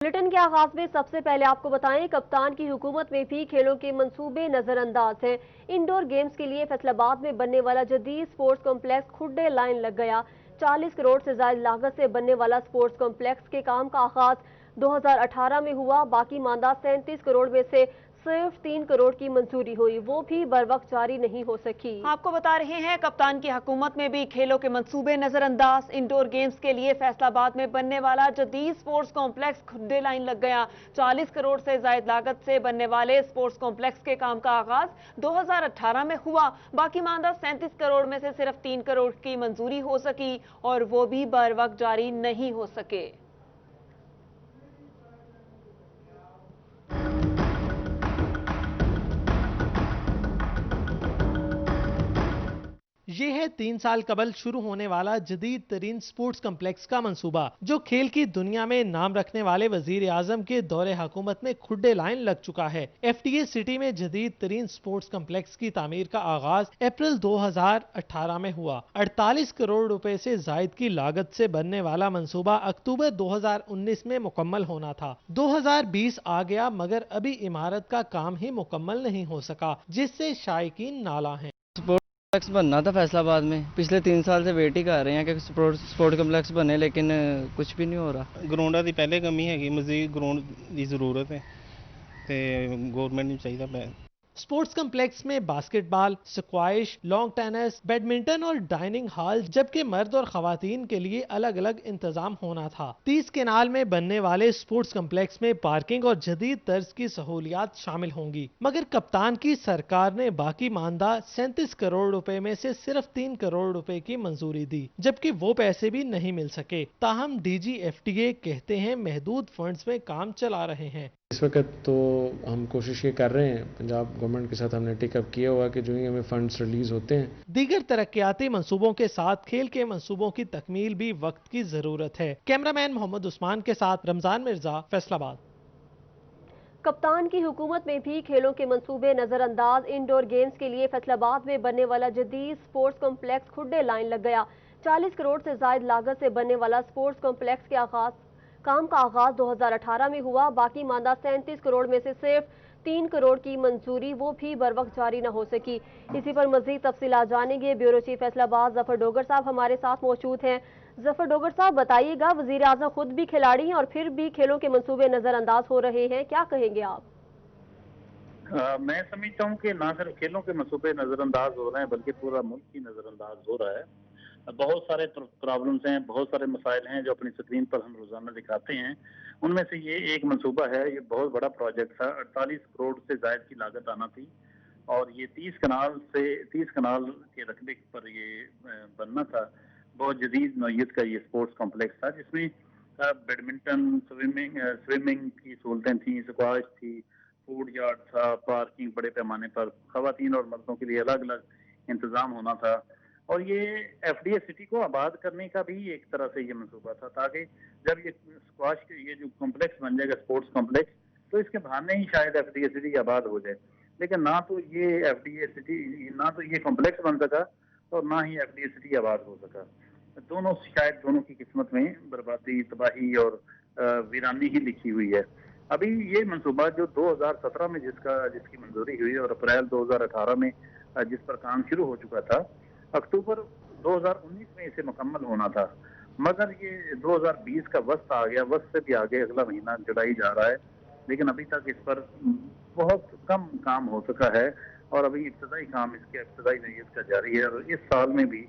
Bulletin के आगाज में सबसे पहले आपको बताएं, कप्तान की हुकूमत में भी खेलों के मंसूबे नजरअंदाज हैं। इंडोर गेम्स के लिए फैसलाबाद में बनने वाला जदीद स्पोर्ट्स कॉम्प्लेक्स खुड्डे लाइन लग गया। 40 करोड़ से ज्यादा लागत से बनने वाला स्पोर्ट्स कॉम्प्लेक्स के काम का आगाज 2018 में हुआ। बाकी मानदा 37 करोड़ में से सिर्फ 3 करोड़ की मंजूरी हुई, वो भी बर वक्त जारी नहीं हो सकी। आपको बता रहे हैं, कप्तान की हुकूमत में भी खेलों के मंसूबे नजरअंदाज। इंडोर गेम्स के लिए फैसलाबाद में बनने वाला जदीद स्पोर्ट्स कॉम्प्लेक्स खुड्डे लाइन लग गया। 40 करोड़ से ज्यादा लागत से बनने वाले स्पोर्ट्स कॉम्प्लेक्स के काम का आगाज 2018 में हुआ। बाकी मानदा 37 करोड़ में से सिर्फ 3 करोड़ की मंजूरी हो सकी और वो भी बर वक्त जारी नहीं हो सके। ये है 3 साल कबल शुरू होने वाला जदीद तरीन स्पोर्ट्स कम्प्लेक्स का मंसूबा, जो खेल की दुनिया में नाम रखने वाले वजीर आजम के दौरे हुकूमत में खुड्डे लाइन लग चुका है। FTA सिटी में जदीद तरीन स्पोर्ट्स कम्प्लेक्स की तामीर का आगाज अप्रैल 2018 में हुआ। 48 करोड़ रुपए से जायद की लागत से बनने वाला मंसूबा अक्टूबर 2019 में मुकम्मल होना था। 2020 आ गया मगर अभी इमारत का काम ही मुकम्मल नहीं हो सका, जिससे शायकीन नाला है। कम्प्लेक्स बनना था फैसलाबाद में, पिछले 3 साल से वेट ही कर रहे हैं कि स्पोर्ट कम्प्लेक्स बने, लेकिन कुछ भी नहीं हो रहा। ग्राउंडा की पहले कमी है, मजीद ग्राउंड की जरूरत है ते गवर्नमेंट ਨੂੰ ਚਾਹੀਦਾ। स्पोर्ट्स कम्प्लेक्स में basketball, squash, long tennis, badminton और डाइनिंग हॉल, जबकि मर्द और खवातीन के लिए अलग अलग इंतजाम होना था। 30 केनाल में बनने वाले स्पोर्ट्स कम्प्लेक्स में पार्किंग और जदीद तर्ज की सहूलियात शामिल होंगी, मगर कप्तान की सरकार ने बाकी मानदा 37 करोड़ रुपए में से सिर्फ 3 करोड़ रुपए की मंजूरी दी, जबकि वो पैसे भी नहीं मिल सके। ताहम DG FTA कहते हैं महदूद फंड्स में काम चला रहे हैं। इस वक्त तो हम कोशिश ये कर रहे हैं, पंजाब गवर्नमेंट के साथ हमने टेकअप किया हुआ कि जो ही हमें फंड्स रिलीज होते हैं। दीगर तरक्याती मंसूबों के साथ खेल के मंसूबों की तकमील भी वक्त की जरूरत है। कैमरामैन मोहम्मद उस्मान के साथ रमजान मिर्जा, फैसलाबाद। कप्तान की हुकूमत में भी खेलों के मंसूबे नजरअंदाज। इंडोर गेम्स के लिए फैसलाबाद में बनने वाला जदीद स्पोर्ट्स कॉम्प्लेक्स खुड्डे लाइन लग गया। 40 करोड़ से ज्यादा लागत से बनने वाला स्पोर्ट्स कॉम्प्लेक्स के काम का आगाज 2018 में हुआ। बाकी मानदा 37 करोड़ में से सिर्फ 3 करोड़ की मंजूरी, वो भी बर वक्त जारी न हो सकी। इसी पर मजीद तफसीलात जानेंगे। ब्यूरो चीफ फैसलाबाद जफर डोगर साहब हमारे साथ मौजूद हैं। जफर डोगर साहब, बताइएगा, वजीर आजम खुद भी खिलाड़ी हैं और फिर भी खेलों के मंसूबे नजरअंदाज हो रहे हैं, क्या कहेंगे आप? मैं समझता हूँ कि ना सिर्फ खेलों के मंसूबे नजरअंदाज हो रहे हैं बल्कि पूरा मुल्क ही नजरअंदाज हो रहा है। बहुत सारे प्रॉब्लम्स हैं, बहुत सारे मसाइल हैं जो अपनी स्क्रीन पर हम रोजाना दिखाते हैं। उनमें से ये एक मंसूबा है, ये बहुत बड़ा प्रोजेक्ट था। 48 करोड़ से ज्यादा की लागत आना थी और ये 30 कनाल के रकबे पर ये बनना था। बहुत जदीद नौयत का ये स्पोर्ट्स कॉम्प्लेक्स था, जिसमें बैडमिंटन, स्विमिंग की सहूलतें थी, स्क्वाश थी, फूड यार्ड था, पार्किंग बड़े पैमाने पर, खवातीन और मर्दों के लिए अलग अलग इंतजाम होना था। और ये FTA सिटी को आबाद करने का भी एक तरह से ये मंसूबा था, ताकि जब ये स्क्वाश ये जो कॉम्प्लेक्स बन जाएगा स्पोर्ट्स कॉम्प्लेक्स, तो इसके बहाने ही शायद FTA सिटी आबाद हो जाए। लेकिन ना तो ये FTA सिटी, ना तो ये कॉम्प्लेक्स बन सका और ना ही FTA सिटी आबाद हो सका। दोनों की किस्मत में बर्बादी, तबाही और वीरानी ही लिखी हुई है। अभी ये मंसूबा जो 2017 में जिसकी मंजूरी हुई और अप्रैल 2018 में जिस पर काम शुरू हो चुका था, अक्टूबर 2019 में इसे मुकम्मल होना था, मगर ये 2020 का वस्त आ गया। वस्त से भी आगे अगला महीना जुलाई जा रहा है, लेकिन अभी तक इस पर बहुत कम काम हो सका है और अभी इब्तदाई काम इसके इब्तदाई नैयत का जारी है। और इस साल में भी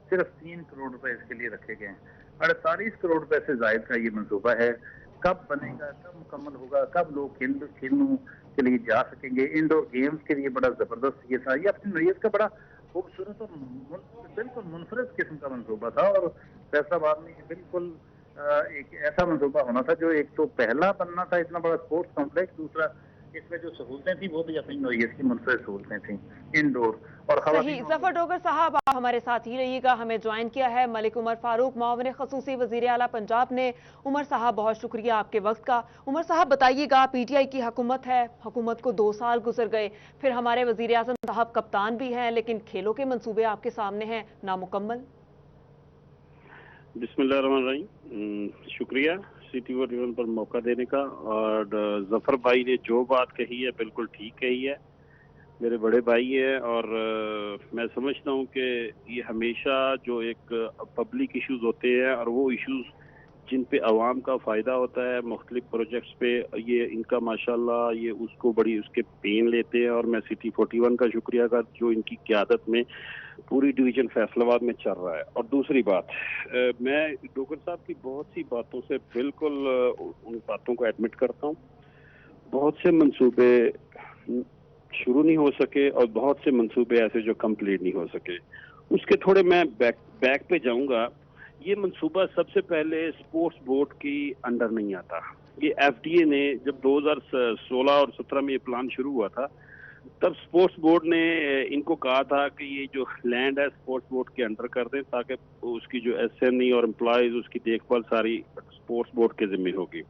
सिर्फ 3 करोड़ रुपए इसके लिए रखे गए हैं। 48 करोड़ रुपए से जायद का ये मंसूबा है। कब बनेगा, कब मुकम्मल होगा, कब लोग खेलों के लिए जा सकेंगे? इंडोर गेम्स के लिए बड़ा जबरदस्त ये था। ये अपनी नौयत का बड़ा खूबसूरत और बिल्कुल मुनफरद किस्म का मंसूबा था और फैसलाबाद में बिल्कुल एक ऐसा मंसूबा होना था जो एक तो पहला बनना था इतना बड़ा स्पोर्ट्स कॉम्प्लेक्स, दूसरा इसमें जो सहूलतें थी वो भी अपनी नौयत की मुनफरद सहूलतें थी, इंडोर और सही। जफर डोगर साहब, आप हमारे साथ ही रहिएगा। हमें ज्वाइन किया है मलिक उमर फारूक, मुआविन खसूसी वजीर आला पंजाब ने। उमर साहब, बहुत शुक्रिया आपके वक्त का। उमर साहब, बताइएगा, PTI की हुकूमत है, हुकूमत को 2 साल गुजर गए, फिर हमारे वजीर आजम साहब कप्तान भी हैं, लेकिन खेलों के मंसूबे आपके सामने हैं नामुकम्मल। बिस्मिल्लाहिर्रहमानिर्रहीम, शुक्रिया। सिटी 41 पर मौका देने का। और जफर भाई ने जो बात कही है बिल्कुल ठीक कही है, मेरे बड़े भाई है। और मैं समझता हूँ कि ये हमेशा जो एक पब्लिक इश्यूज होते हैं और वो इश्यूज जिन पे आवाम का फ़ायदा होता है मुख्तलिफ प्रोजेक्ट्स पे, ये इनका माशाल्लाह ये उसको बड़ी उसके पेन लेते हैं। और मैं सिटी 41 का शुक्रिया कर जो इनकी क़यादत में पूरी डिवीज़न फैसलाबाद में चल रहा है। और दूसरी बात, मैं डोगर साहब की बहुत सी बातों से बिल्कुल उन बातों को एडमिट करता हूँ। बहुत से मंसूबे शुरू नहीं हो सके और बहुत से मंसूबे ऐसे जो कंप्लीट नहीं हो सके। उसके थोड़े मैं बैक पे जाऊंगा। ये मंसूबा सबसे पहले स्पोर्ट्स बोर्ड की अंडर नहीं आता। ये एफडीए ने जब 2016 और 17 में ये प्लान शुरू हुआ था, तब स्पोर्ट्स बोर्ड ने इनको कहा था कि ये जो लैंड है स्पोर्ट्स बोर्ड के अंडर कर दें, ताकि उसकी जो एसएमई और एम्प्लॉयज उसकी देखभाल सारी स्पोर्ट्स बोर्ड के जिम्मे होगी।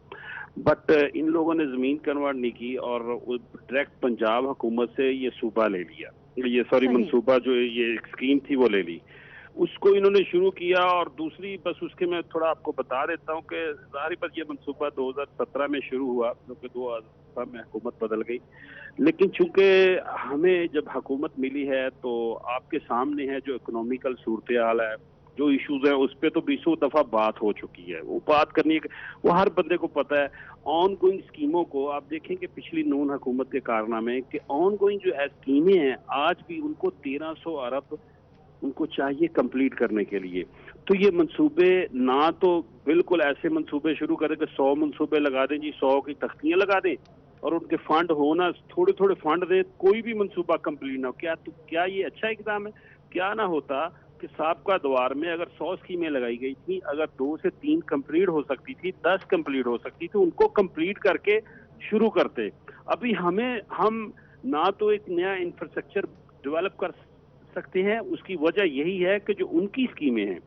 बट इन लोगों ने जमीन कन्वर्ट नहीं की और डायरेक्ट पंजाब हुकूमत से ये सूबा ले लिया, ये सॉरी मंसूबा जो ये एक स्कीम थी वो ले ली, उसको इन्होंने शुरू किया। और दूसरी बस उसके मैं थोड़ा आपको बता देता हूँ कि ज़ाहिर पर ये मंसूबा 2017 में शुरू हुआ, क्योंकि 2017 में हुकूमत बदल गई। लेकिन चूंकि हमें जब हुकूमत मिली है तो आपके सामने है जो इकोनॉमिकल सूरत हाल है, जो इश्यूज हैं उस पर तो 20 दफ़ा बात हो चुकी है। वो बात करनी है, वो हर बंदे को पता है। ऑन गोइंग स्कीमों को आप देखेंगे पिछली नून हुकूमत के कारनामे कि ऑन गोइंग जो स्कीमें हैं आज भी उनको 1300 अरब उनको चाहिए कंप्लीट करने के लिए। तो ये मंसूबे ना तो बिल्कुल ऐसे मंसूबे शुरू करें कि 100 मंसूबे लगा दें जी, 100 की तख्तियां लगा दें और उनके फंड होना थोड़े थोड़े फंड दें, कोई भी मंसूबा कंप्लीट ना हो। क्या ये अच्छा इकदाम है? क्या ना होता कि साबका दौर में अगर 100 स्कीमें लगाई गई थी, अगर 2 से 3 कंप्लीट हो सकती थी, 10 कंप्लीट हो सकती थी, उनको कंप्लीट करके शुरू करते। अभी हम ना तो एक नया इंफ्रास्ट्रक्चर डेवलप कर सकते हैं। उसकी वजह यही है कि जो उनकी स्कीमें हैं,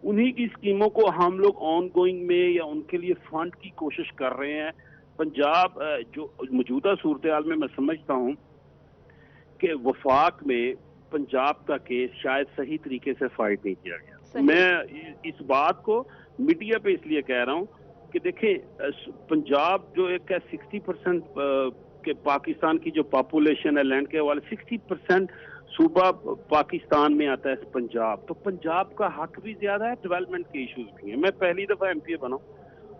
उन्हीं की स्कीमों को हम लोग ऑन गोइंग में या उनके लिए फंड की कोशिश कर रहे हैं। पंजाब जो मौजूदा सूरत हाल में मैं समझता हूं कि वफाक में पंजाब का केस शायद सही तरीके से फाइट नहीं किया गया। मैं इस बात को मीडिया पे इसलिए कह रहा हूं कि देखें, पंजाब जो एक 60% के पाकिस्तान की जो पॉपुलेशन है लैंड के हवाले 60% सूबा पाकिस्तान में आता है पंजाब। तो पंजाब का हक भी ज्यादा है, डेवलपमेंट के इश्यूज भी हैं। मैं पहली दफा एमपी बना,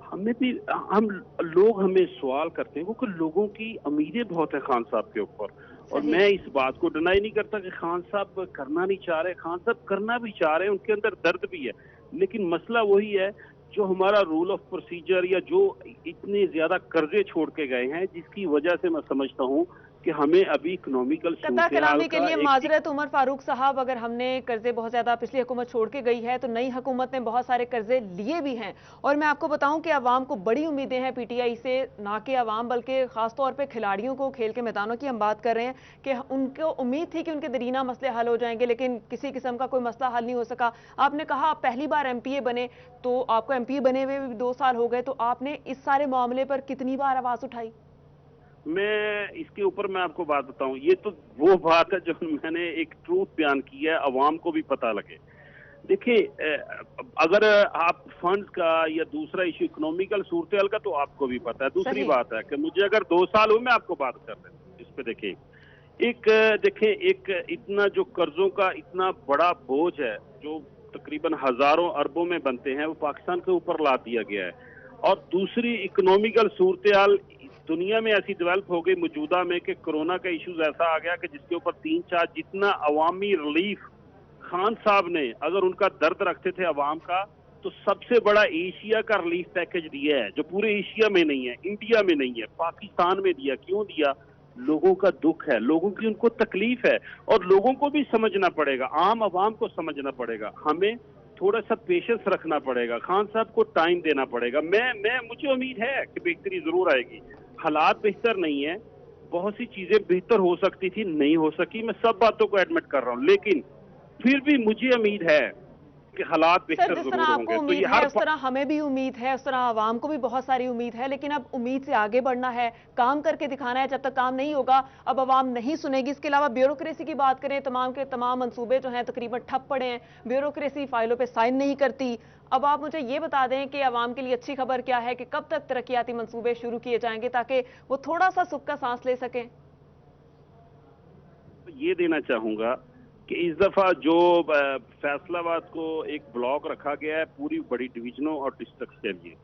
हम लोग हमें सवाल करते हैं क्योंकि लोगों की उम्मीदें बहुत है खान साहब के ऊपर। और मैं इस बात को डिनाई नहीं करता कि खान साहब करना नहीं चाह रहे, खान साहब करना भी चाह रहे हैं, उनके अंदर दर्द भी है। लेकिन मसला वही है जो हमारा रूल ऑफ प्रोसीजर या जो इतने ज्यादा कर्जे छोड़ के गए हैं, जिसकी वजह से मैं समझता हूँ कि हमें अभी इकोनॉमिकल कता कलामी के लिए माजरत उमर फारूक साहब, अगर हमने कर्जे बहुत ज्यादा पिछली हुकूमत छोड़ के गई है तो नई हुकूमत ने बहुत सारे कर्जे लिए भी हैं। और मैं आपको बताऊं कि अवाम को बड़ी उम्मीदें हैं पीटीआई से, ना कि अवाम बल्कि खासतौर पे खिलाड़ियों को, खेल के मैदानों की हम बात कर रहे हैं कि उनको उम्मीद थी कि उनके दरीना मसले हल हो जाएंगे, लेकिन किसी किस्म का कोई मसला हल नहीं हो सका। आपने कहा आप पहली बार एमपीए बने, तो आपको एमपीए बने हुए भी 2 साल हो गए, तो आपने इस सारे मामले पर कितनी बार आवाज उठाई? मैं इसके ऊपर मैं आपको बात बताऊं, ये तो वो बात है जो मैंने एक ट्रूथ बयान की है, अवाम को भी पता लगे। देखिए, अगर आप फंड्स का या दूसरा इशू इकोनॉमिकल सूरत का तो आपको भी पता है। दूसरी बात है कि मुझे अगर 2 साल हो, मैं आपको बात कर रहा हूँ इस पे। देखें एक इतना जो कर्जों का इतना बड़ा बोझ है जो तकरीबन हजारों अरबों में बनते हैं, वो पाकिस्तान के ऊपर ला दिया गया है। और दूसरी इकोनॉमिकल सूरत हाल दुनिया में ऐसी डेवलप हो गई मौजूदा में कि कोरोना का इश्यूज ऐसा आ गया कि जिसके ऊपर 3-4 जितना अवामी रिलीफ खान साहब ने, अगर उनका दर्द रखते थे अवाम का, तो सबसे बड़ा एशिया का रिलीफ पैकेज दिया है जो पूरे एशिया में नहीं है, इंडिया में नहीं है, पाकिस्तान में दिया। क्यों दिया? लोगों का दुख है, लोगों की उनको तकलीफ है और लोगों को भी समझना पड़ेगा, आम अवाम को समझना पड़ेगा। हमें थोड़ा सा पेशेंस रखना पड़ेगा, खान साहब को टाइम देना पड़ेगा। मुझे उम्मीद है कि बेहतरी जरूर आएगी। हालात बेहतर नहीं है, बहुत सी चीजें बेहतर हो सकती थी, नहीं हो सकी, मैं सब बातों को एडमिट कर रहा हूं, लेकिन फिर भी मुझे उम्मीद है के हालात सर, बेहतर जिस जरूर तरह आपको होंगे। तो उम्मीद ये है हर उस तरह हमें भी उम्मीद है, उस तरह आवाम को भी बहुत सारी उम्मीद है, लेकिन अब उम्मीद से आगे बढ़ना है, काम करके दिखाना है। जब तक काम नहीं होगा अब आवाम नहीं सुनेगी। इसके अलावा ब्यूरोक्रेसी की बात करें, तमाम के तमाम मंसूबे जो हैं तकरीबन ठप पड़े हैं, ब्यूरोक्रेसी फाइलों पे साइन नहीं करती। अब आप मुझे ये बता दें कि आवाम के लिए अच्छी खबर क्या है कि कब तक तरक्याती मंसूबे शुरू किए जाएंगे ताकि वो थोड़ा सा सुख का सांस ले सकें। ये देना चाहूंगा कि इस दफा जो फैसलाबाद को एक ब्लॉक रखा गया है पूरी बड़ी डिवीजनों और डिस्ट्रिक्ट्स के लिए,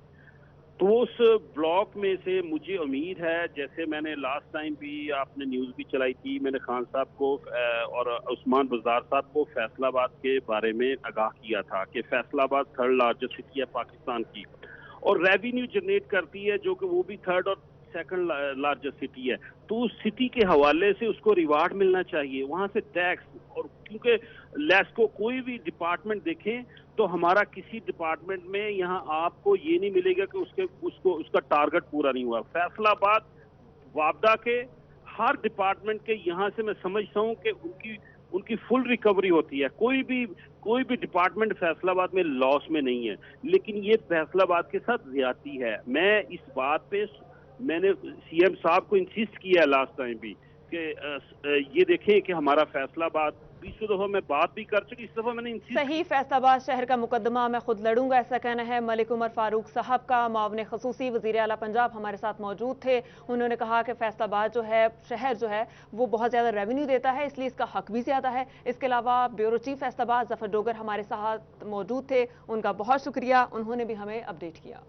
तो उस ब्लॉक में से मुझे उम्मीद है, जैसे मैंने लास्ट टाइम भी आपने न्यूज़ भी चलाई थी, मैंने खान साहब को और उस्मान बज़दार साहब को फैसलाबाद के बारे में आगाह किया था कि फैसलाबाद 3rd लार्जेस्ट सिटी है पाकिस्तान की और रेवेन्यू जनरेट करती है, जो कि वो भी 3rd और 2nd लार्जेस्ट सिटी है। तो उस सिटी के हवाले से उसको रिवार्ड मिलना चाहिए, वहां से टैक्स। और क्योंकि लेस्को कोई भी डिपार्टमेंट देखें तो हमारा किसी डिपार्टमेंट में यहाँ आपको ये नहीं मिलेगा कि उसका टारगेट पूरा नहीं हुआ। फैसलाबाद वापदा के हर डिपार्टमेंट के यहाँ से मैं समझता हूँ कि उनकी फुल रिकवरी होती है। कोई भी डिपार्टमेंट फैसलाबाद में लॉस में नहीं है, लेकिन ये फैसलाबाद के साथ ज्यादती है। मैं इस बात पे मैंने सीएम साहब को इंसिस्ट किया लास्ट टाइम भी कि ये देखें कि हमारा फैसलाबाद, पिछली दफा मैं बात भी कर चुकी, इस दफा मैंने इंसिस्ट सही, फैसलाबाद शहर का मुकदमा मैं खुद लड़ूंगा, ऐसा कहना है मलिक उमर फारूक साहब का। मुआविन खसूसी वज़ीर आला पंजाब हमारे साथ मौजूद थे। उन्होंने कहा कि फैसलाबाद जो है शहर जो है वो बहुत ज़्यादा रेवेन्यू देता है, इसलिए इसका हक भी ज़्यादा है। इसके अलावा ब्यूरो चीफ फैसलाबाद जफर डोगर हमारे साथ मौजूद थे, उनका बहुत शुक्रिया, उन्होंने भी हमें अपडेट किया।